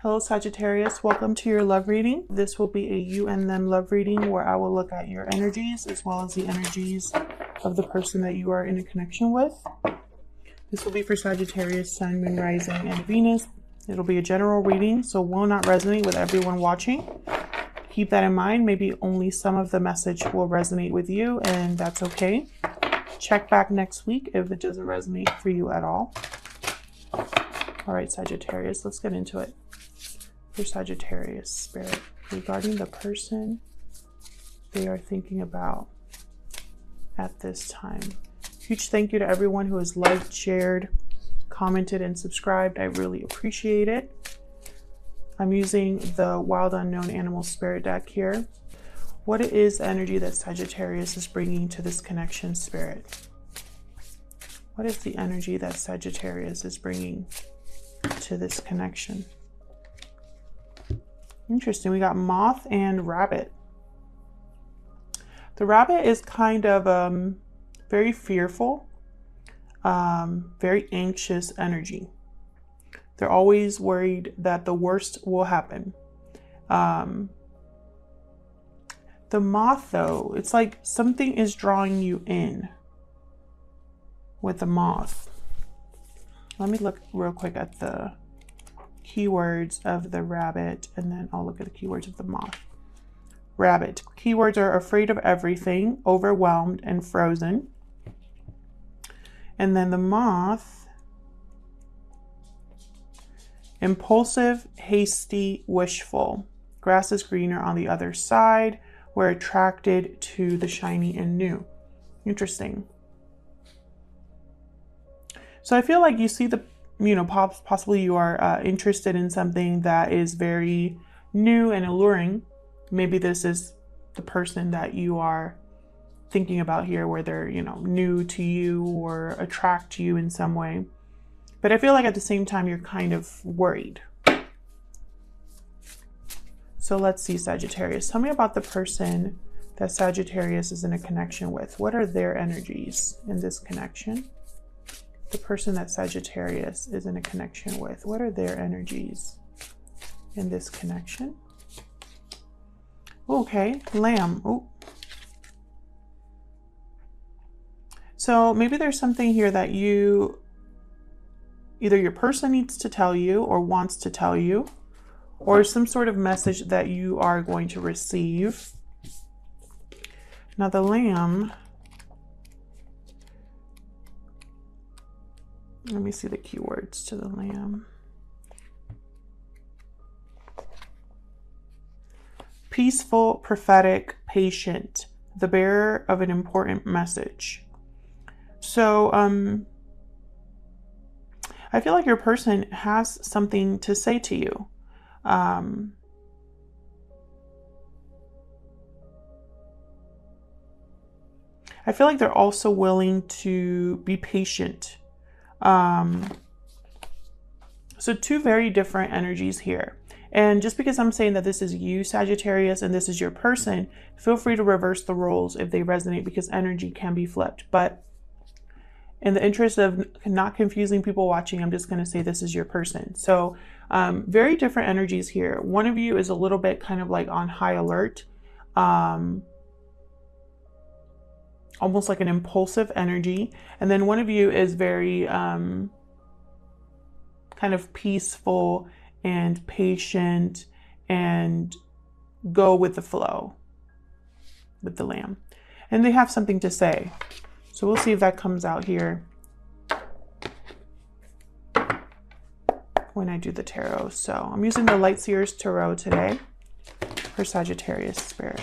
Hello Sagittarius, welcome to your love reading. This will be a you and them love reading where I will look at your energies as well as the energies of the person that you are in a connection with. This will be for Sagittarius, Sun, Moon, Rising, and Venus. It'll be a general reading, so will not resonate with everyone watching. Keep that in mind. Maybe only some of the message will resonate with you, and that's okay. Check back next week if it doesn't resonate for you at all. All right, Sagittarius, let's get into it. For Sagittarius spirit, regarding the person they are thinking about at this time. Huge thank you to everyone who has liked, shared, commented, and subscribed. I really appreciate it. I'm using the Wild Unknown Animal Spirit deck here. What is the energy that Sagittarius is bringing to this connection, spirit? What is the energy that Sagittarius is bringing to this connection? Interesting. We got moth and rabbit. The rabbit is kind of very fearful, very anxious energy. They're always worried that the worst will happen. The moth, though, it's like something is drawing you in with the moth. Let me look real quick at the keywords of the rabbit, and then I'll look at the keywords of the moth. Rabbit. Keywords are afraid of everything, overwhelmed, and frozen. And then the moth, impulsive, hasty, wishful. Grass is greener on the other side. We're attracted to the shiny and new. Interesting. So I feel like you see the, possibly you are interested in something that is very new and alluring. Maybe this is the person that you are thinking about here, where they're, new to you or attract you in some way. But I feel like at the same time, you're kind of worried. So let's see, Sagittarius. Tell me about the person that Sagittarius is in a connection with. What are their energies in this connection? The person that Sagittarius is in a connection with. What are their energies in this connection? Okay, Lamb. Ooh. So maybe there's something here that either your person needs to tell you or wants to tell you, or some sort of message that you are going to receive. Now the Lamb, let me see the keywords to the Lamb. Peaceful, prophetic, patient, the bearer of an important message. So I feel like your person has something to say to you. I feel like they're also willing to be patient. So two very different energies here. And just because I'm saying that this is you, Sagittarius, and this is your person, feel free to reverse the roles if they resonate, because energy can be flipped. But in the interest of not confusing people watching, I'm just going to say this is your person. So very different energies here. One of you is a little bit kind of like on high alert, almost like an impulsive energy. And then one of you is very kind of peaceful and patient and go with the flow with the Lamb. And they have something to say. So we'll see if that comes out here when I do the tarot. So I'm using the Light Seers Tarot today for Sagittarius spirit.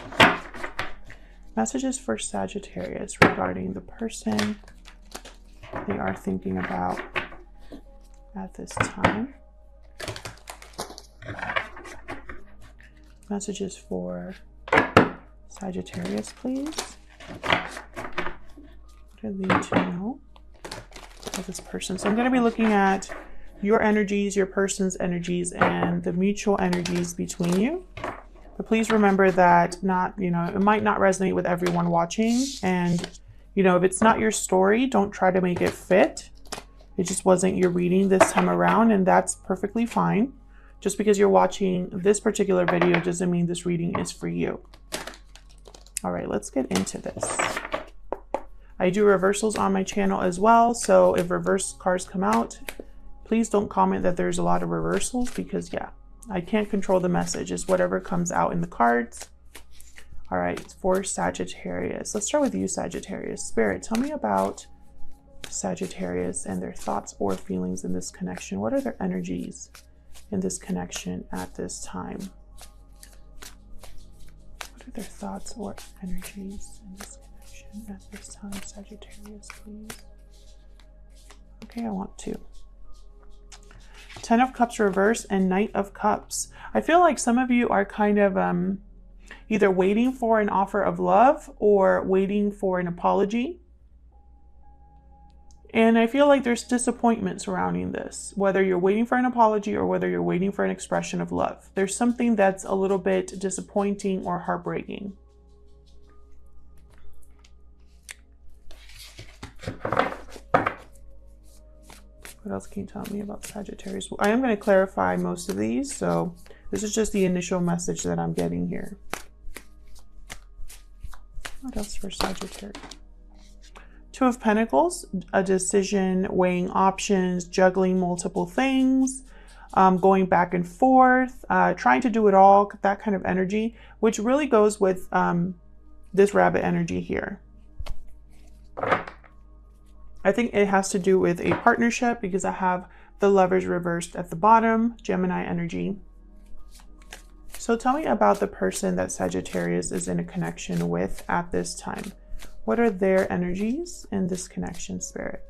Messages for Sagittarius regarding the person they are thinking about at this time. Messages for Sagittarius, please. What do they need to know about this person? So I'm going to be looking at your energies, your person's energies, and the mutual energies between you. But please remember that it might not resonate with everyone watching. And, if it's not your story, don't try to make it fit. It just wasn't your reading this time around, and that's perfectly fine. Just because you're watching this particular video doesn't mean this reading is for you. All right, let's get into this. I do reversals on my channel as well, so if reverse cards come out, please don't comment that there's a lot of reversals, because yeah, I can't control the message. It's whatever comes out in the cards. All right, for Sagittarius. Let's start with you, Sagittarius. Spirit, tell me about Sagittarius and their thoughts or feelings in this connection. What are their energies in this connection at this time? What are their thoughts or energies in this connection at this time, Sagittarius, please? Okay, I want two. 10 of Cups reverse and Knight of Cups. I feel like some of you are kind of either waiting for an offer of love or waiting for an apology. And I feel like there's disappointment surrounding this, whether you're waiting for an apology or whether you're waiting for an expression of love. There's something that's a little bit disappointing or heartbreaking. What else can you tell me about Sagittarius? I am going to clarify most of these, so this is just the initial message that I'm getting here. What else for Sagittarius? Two of Pentacles, a decision, weighing options, juggling multiple things, going back and forth, trying to do it all, that kind of energy, which really goes with this rabbit energy here. I think it has to do with a partnership because I have the Lovers reversed at the bottom, Gemini energy. So tell me about the person that Sagittarius is in a connection with at this time. What are their energies in this connection, Spirit?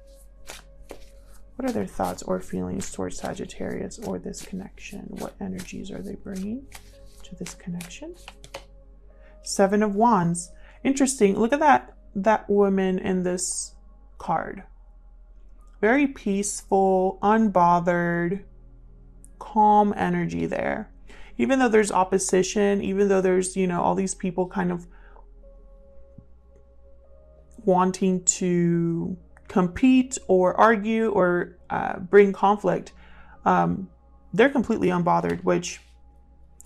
What are their thoughts or feelings towards Sagittarius or this connection? What energies are they bringing to this connection? 7 of Wands. Interesting. Look at that woman in this card. Very peaceful, unbothered, calm energy there. Even though there's opposition, even though there's, you know, all these people kind of wanting to compete or argue or bring conflict, they're completely unbothered, which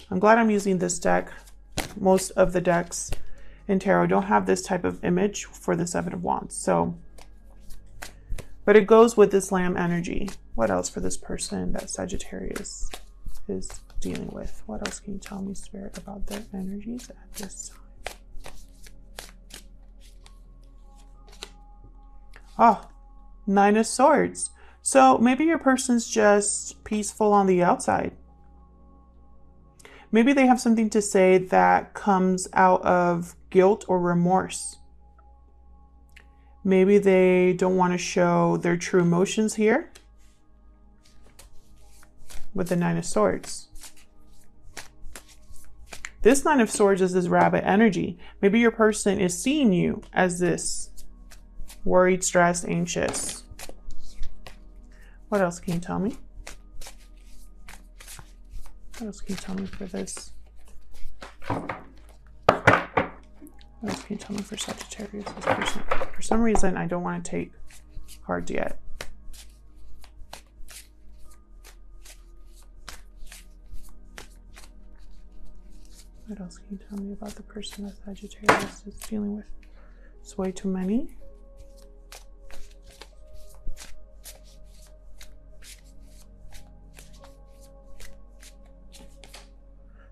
I'm glad I'm using this deck. Most of the decks in tarot don't have this type of image for the 7 of Wands. So, but it goes with this Lamb energy. What else for this person that Sagittarius is dealing with? What else can you tell me, Spirit, about their energies at this time? Oh, 9 of Swords. So maybe your person's just peaceful on the outside. Maybe they have something to say that comes out of guilt or remorse. Maybe they don't want to show their true emotions here with the 9 of Swords. This 9 of Swords is this rabbit energy. Maybe your person is seeing you as this worried, stressed, anxious. What else can you tell me? What else can you tell me for this? What else can you tell me for Sagittarius, this person? For some reason, I don't want to take cards yet. What else can you tell me about the person that Sagittarius is dealing with? It's way too many.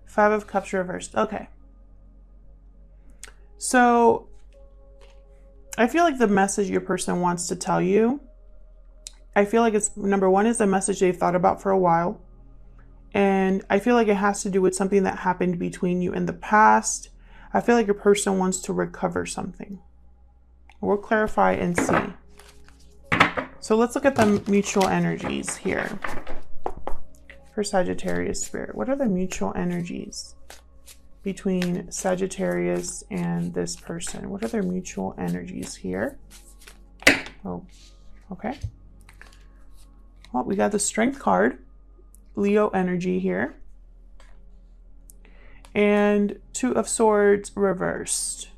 Five of Cups reversed. Okay. So I feel like the message your person wants to tell you, I feel like it's, number one, is a message they've thought about for a while. And I feel like it has to do with something that happened between you in the past. I feel like your person wants to recover something. We'll clarify and see. So let's look at the mutual energies here. For Sagittarius, Spirit, what are the mutual energies between Sagittarius and this person? What are their mutual energies here? Oh, okay. Well, we got the Strength card, Leo energy here, and 2 of Swords reversed.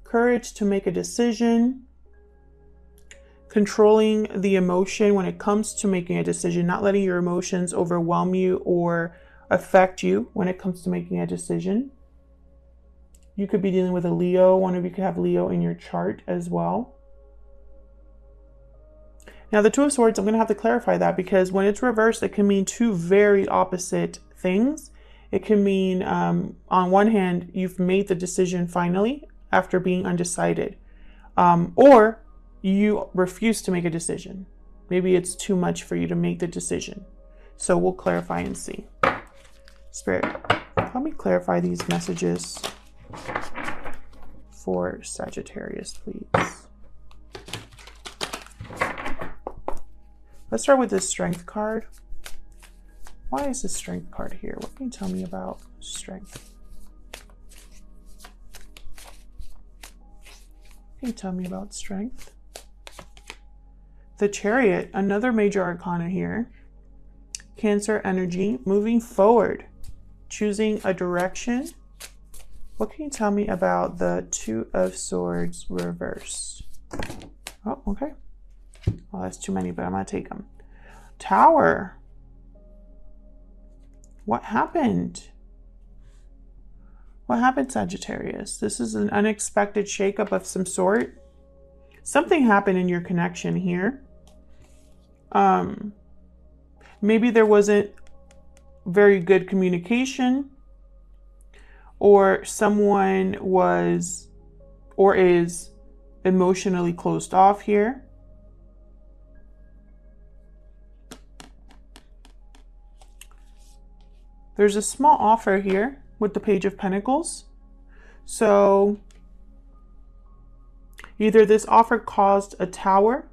Courage to make a decision. controlling the emotion when it comes to making a decision, not letting your emotions overwhelm you or affect you when it comes to making a decision. You could be dealing with a Leo. One of you could have Leo in your chart as well. Now, the Two of Swords, I'm going to have to clarify that, because when it's reversed, it can mean two very opposite things. It can mean, on one hand, you've made the decision finally after being undecided, or you refuse to make a decision. Maybe it's too much for you to make the decision. So we'll clarify and see. Spirit, help me clarify these messages for Sagittarius, please. Let's start with this Strength card. Why is the Strength card here? What can you tell me about Strength? What can you tell me about Strength? The Chariot, another major arcana here. Cancer energy, moving forward, choosing a direction. What can you tell me about the Two of Swords reversed? Oh, okay. Well, that's too many, but I'm going to take them. Tower. What happened? What happened, Sagittarius? This is an unexpected shakeup of some sort. Something happened in your connection here. Maybe there wasn't very good communication, or someone was or is emotionally closed off here. There's a small offer here with the Page of Pentacles. So either this offer caused a tower,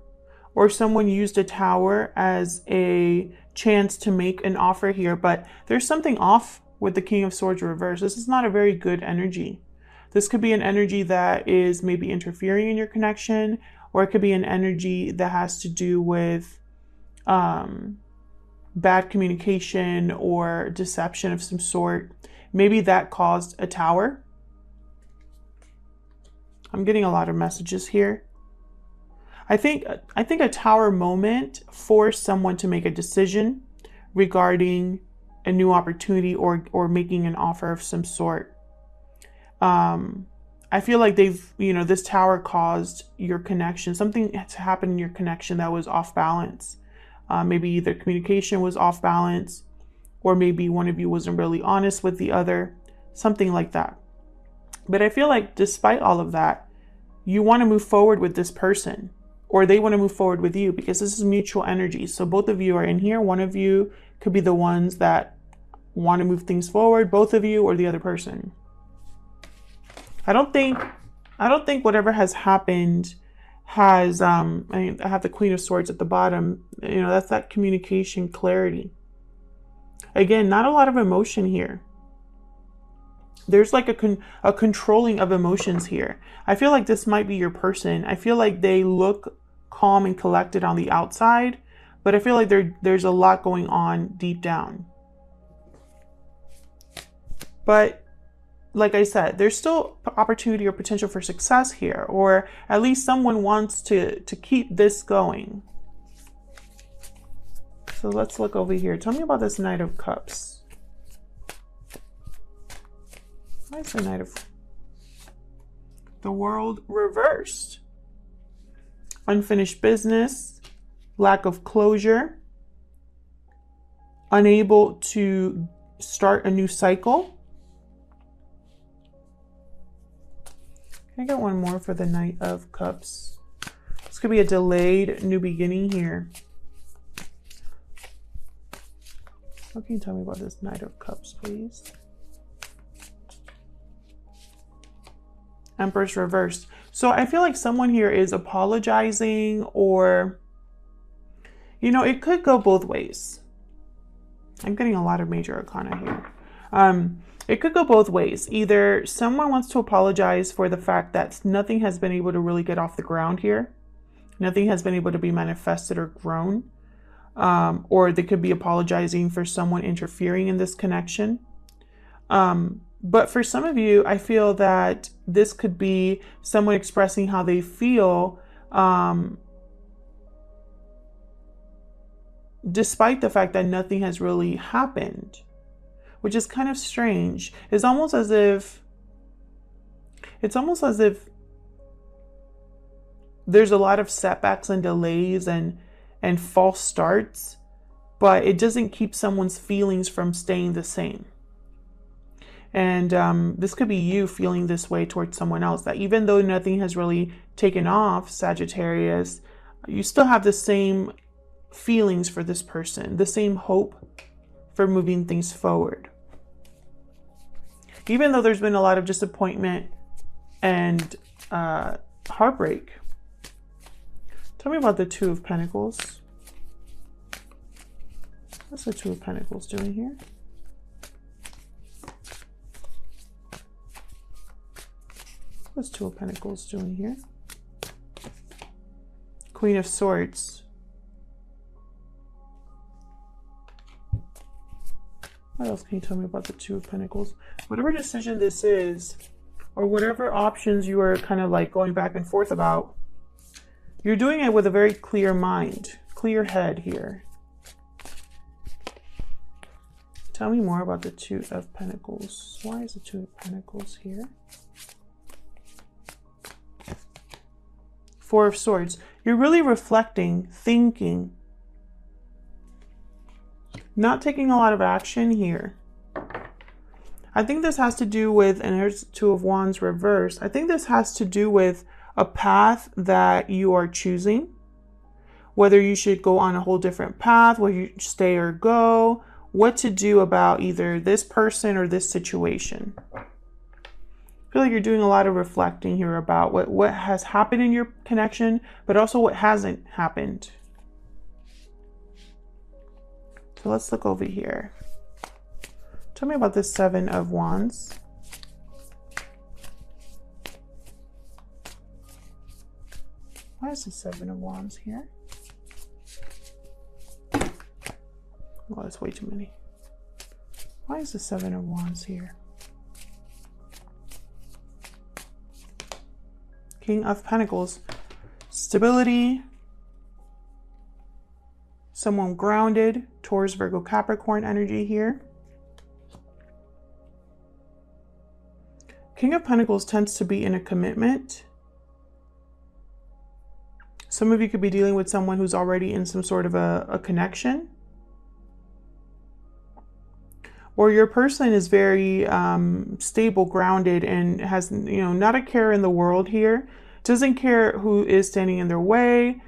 or someone used a tower as a chance to make an offer here. But there's something off with the King of Swords reversed. This is not a very good energy. This could be an energy that is maybe interfering in your connection, or it could be an energy that has to do with bad communication or deception of some sort. Maybe that caused a tower. I'm getting a lot of messages here. I think a tower moment forced someone to make a decision regarding a new opportunity or making an offer of some sort. I feel like this tower caused your connection. Something had to happen in your connection that was off balance. Maybe either communication was off balance, or maybe one of you wasn't really honest with the other, something like that. But I feel like despite all of that, you want to move forward with this person, or they want to move forward with you, because this is mutual energy. So both of you are in here. One of you could be the ones that want to move things forward, both of you or the other person. I don't think whatever has happened has, I have the Queen of Swords at the bottom. That's that communication clarity. Again, not a lot of emotion here. There's like a controlling of emotions here. I feel like this might be your person. I feel like they look calm and collected on the outside, but I feel like there's a lot going on deep down. But like I said, there's still opportunity or potential for success here, or at least someone wants to keep this going. So let's look over here. Tell me about this Knight of Cups. Why is the Knight of the World reversed? Unfinished business, lack of closure, unable to start a new cycle. Can I get one more for the Knight of Cups? This could be a delayed new beginning here. What can you tell me about this Knight of Cups, please? Empress reversed. So I feel like someone here is apologizing, or, it could go both ways. I'm getting a lot of major arcana here. It could go both ways. Either someone wants to apologize for the fact that nothing has been able to really get off the ground here. Nothing has been able to be manifested or grown. Or they could be apologizing for someone interfering in this connection. But for some of you, I feel that this could be someone expressing how they feel despite the fact that nothing has really happened, which is kind of strange. It's almost as if there's a lot of setbacks and delays and false starts, but it doesn't keep someone's feelings from staying the same. And this could be you feeling this way towards someone else, that even though nothing has really taken off, Sagittarius, you still have the same feelings for this person, the same hope for moving things forward. Even though there's been a lot of disappointment and heartbreak. Tell me about the Two of Pentacles. What's the Two of Pentacles doing here? What's Two of Pentacles doing here? Queen of Swords. What else can you tell me about the Two of Pentacles? Whatever decision this is, or whatever options you are kind of like going back and forth about, you're doing it with a very clear mind, clear head here. Tell me more about the Two of Pentacles. Why is the Two of Pentacles here? Four of Swords. You're really reflecting, thinking, not taking a lot of action here. I think this has to do with, and here's Two of Wands reversed. I think this has to do with a path that you are choosing, whether you should go on a whole different path, whether you stay or go, what to do about either this person or this situation. I feel like you're doing a lot of reflecting here about what has happened in your connection, but also what hasn't happened. So let's look over here. Tell me about this Seven of Wands. Why is the Seven of Wands here? Oh, that's way too many. Why is the Seven of Wands here? King of Pentacles. Stability. Someone grounded. Taurus, Virgo, Capricorn energy here. King of Pentacles tends to be in a commitment. Some of you could be dealing with someone who's already in some sort of a connection. Or your person is very stable, grounded, and has, not a care in the world here. Doesn't care who is standing in their way.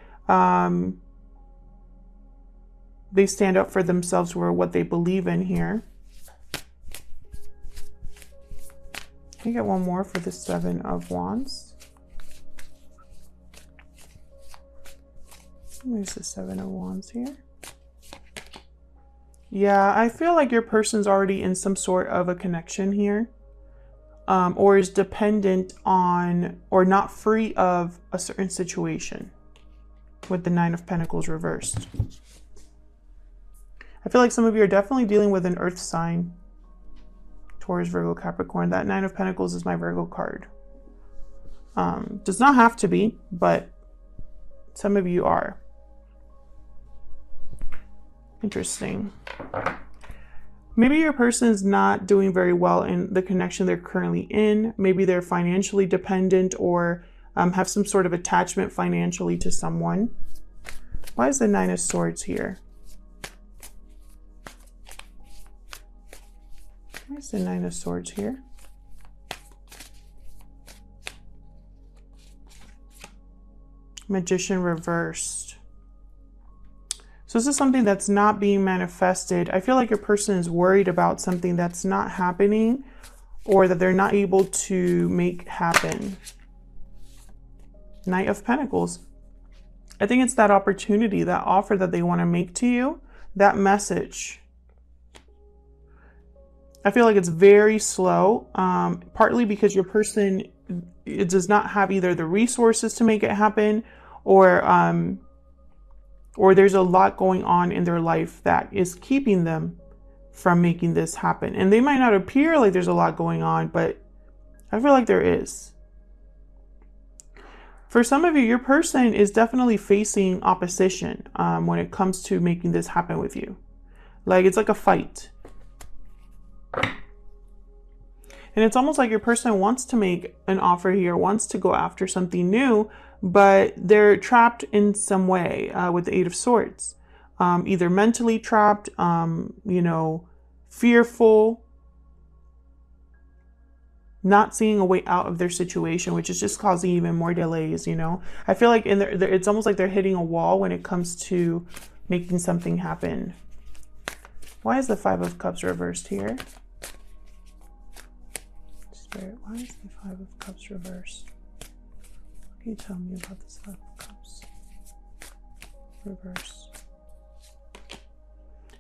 They stand up for themselves or what they believe in here. Can you get one more for the Seven of Wands? There's the Seven of Wands here. Yeah, I feel like your person's already in some sort of a connection here, or is dependent on or not free of a certain situation with the Nine of Pentacles reversed. I feel like some of you are definitely dealing with an earth sign. Taurus, Virgo, Capricorn. That Nine of Pentacles is my Virgo card. Does not have to be, but some of you are. Interesting. Maybe your person is not doing very well in the connection they're currently in. Maybe they're financially dependent or have some sort of attachment financially to someone. Why is the Nine of Swords here? Why is the Nine of Swords here? Magician reversed. So this is something that's not being manifested. I feel like your person is worried about something that's not happening or that they're not able to make happen. Knight of Pentacles. I think it's that opportunity, that offer that they want to make to you, that message. I feel like it's very slow, partly because your person, it does not have either the resources to make it happen, or there's a lot going on in their life that is keeping them from making this happen. And they might not appear like there's a lot going on, but I feel like there is. For some of you, your person is definitely facing opposition when it comes to making this happen with you. Like, it's like a fight. And it's almost like your person wants to make an offer here, wants to go after something new, but they're trapped in some way with the Eight of Swords. Either mentally trapped, you know, fearful, not seeing a way out of their situation, which is just causing even more delays, you know. I feel like it's almost like they're hitting a wall when it comes to making something happen. Why is the Five of Cups reversed here? Spirit, why is the Five of Cups reversed? What can you tell me about this Five of Cups? Reversed.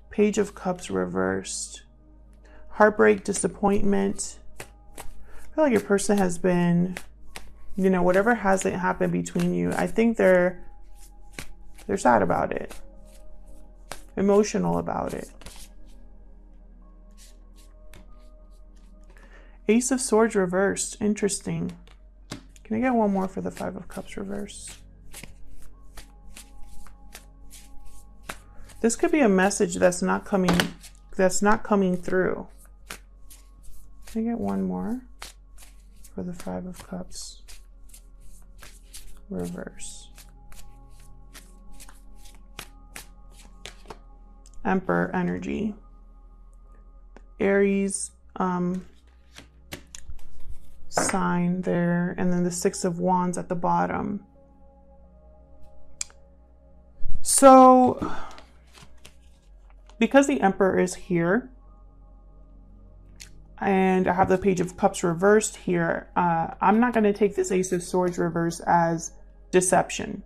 Page of Cups reversed. Heartbreak, disappointment. I feel like your person has been, you know, whatever hasn't happened between you, I think they're sad about it. Emotional about it. Ace of Swords reversed. Interesting. Can I get one more for the Five of Cups reversed? This could be a message that's not coming through. Can I get one more for the Five of Cups reverse? Emperor energy. Aries sign there, and then the Six of Wands at the bottom. So because the Emperor is here and I have the Page of Cups reversed here, I'm not going to take this Ace of Swords reverse as deception.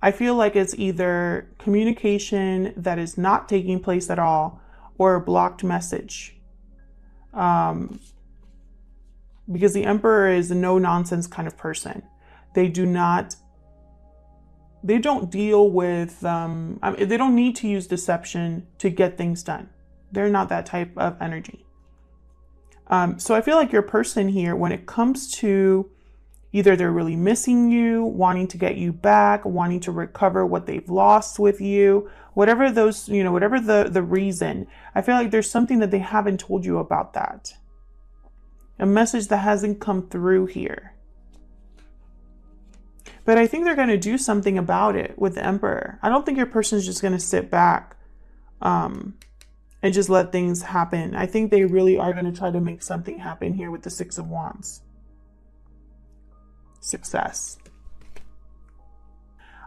I feel like it's either communication that is not taking place at all or a blocked message. Because the Emperor is a no-nonsense kind of person. They don't deal with, they don't need to use deception to get things done. They're not that type of energy. So I feel like your person here, when it comes to either they're really missing you, wanting to get you back, wanting to recover what they've lost with you, whatever those, you know, whatever the reason, I feel like there's something that they haven't told you about that. A message that hasn't come through here. But I think they're going to do something about it with the Emperor. I don't think your person's just going to sit back and just let things happen. I think they really are going to try to make something happen here with the Six of Wands. Success.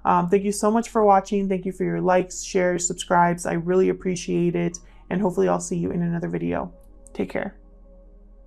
Thank you so much for watching. Thank you for your likes, shares, subscribes. I really appreciate it. And hopefully I'll see you in another video. Take care.